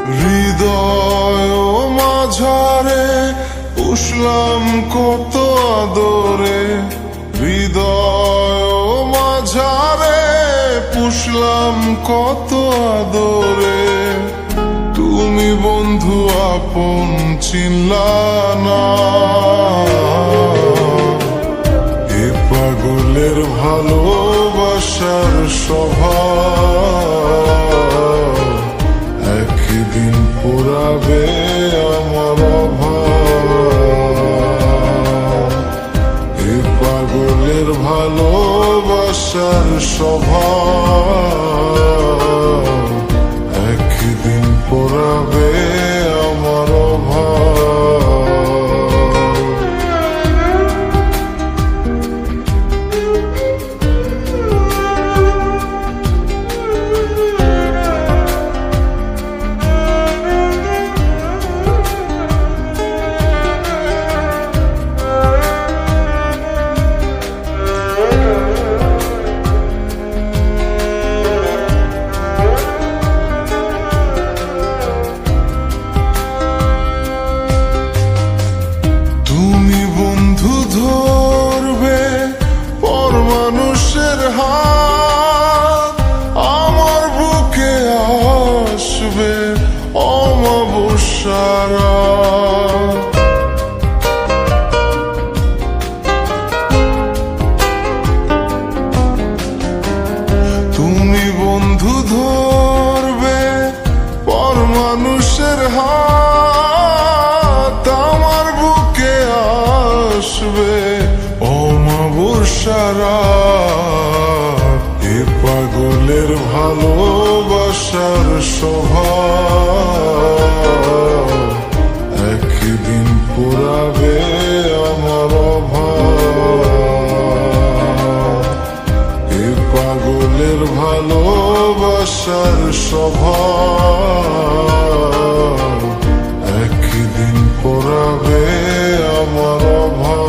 হৃদয় মাঝারে পুষলাম কত আদরে, হৃদয় মাঝারে পুষলাম কত আদরে। তুমি বন্ধু আপন চিনলা না, এ পাগলের ভালোবাসার স্বভাব একদিন পুরাবে আমার অভাব। এ পাগলের ভালোবাসার স্বভাব একদিন পুরাবে আমার অভাব। ধরবে পর মানুষের হাত, আমার বুকে আসবে অমাবস্যার রাত। তুমি বন্ধু ধরবে পর মানুষের হাত, আমার বুকে আসবে অমাবস্যার রাত। এ পাগলের ভালোবাসার স্বভাব একদিন পুরাবে আমার অভাব। এ পাগলের ভালোবাসার স্বভাব একদিন পুরাবে আমার অভাব।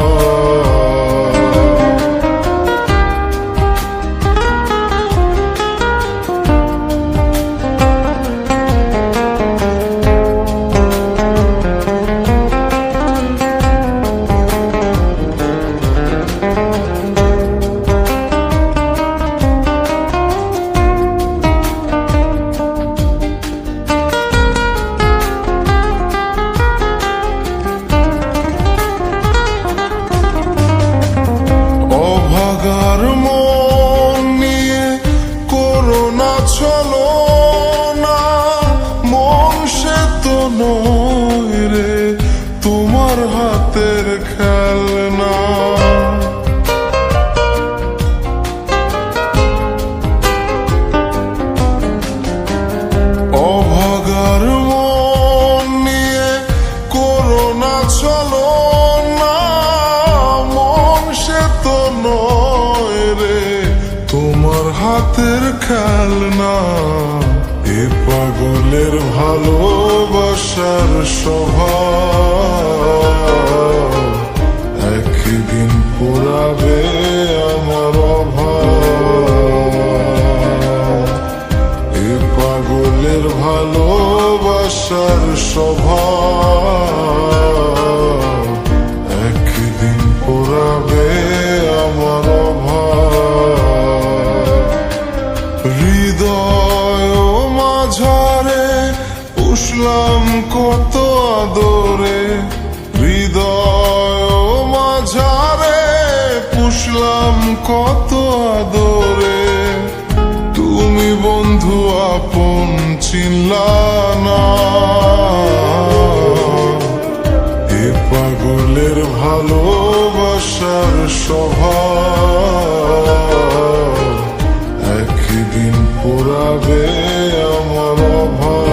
অভাগার মন নিয়ে করোনা চলো না, মন সে তো নয় রে তোমার হাতের খেলনা। অভাগার মন নিয়ে করোনা চলো না, মন সে তো নয় রে তোমার হাতের খেলনা। এ পাগলের ভালোবাসার স্বভাব একদিন পুরাবে আমার অভাব। এ পাগলের ভালোবাসার স্বভাব একদিন পুরাবে আমার অভাব। হৃদয় মাঝারে পুষলাম কত আদরে, হৃদয় মাঝারে পুষলাম কত আদরে। তুমি বন্ধু আপন চিনলা না, এ পাগলের ভালোবাসার স্বভাব একদিন পুরাবে আমার অভাব।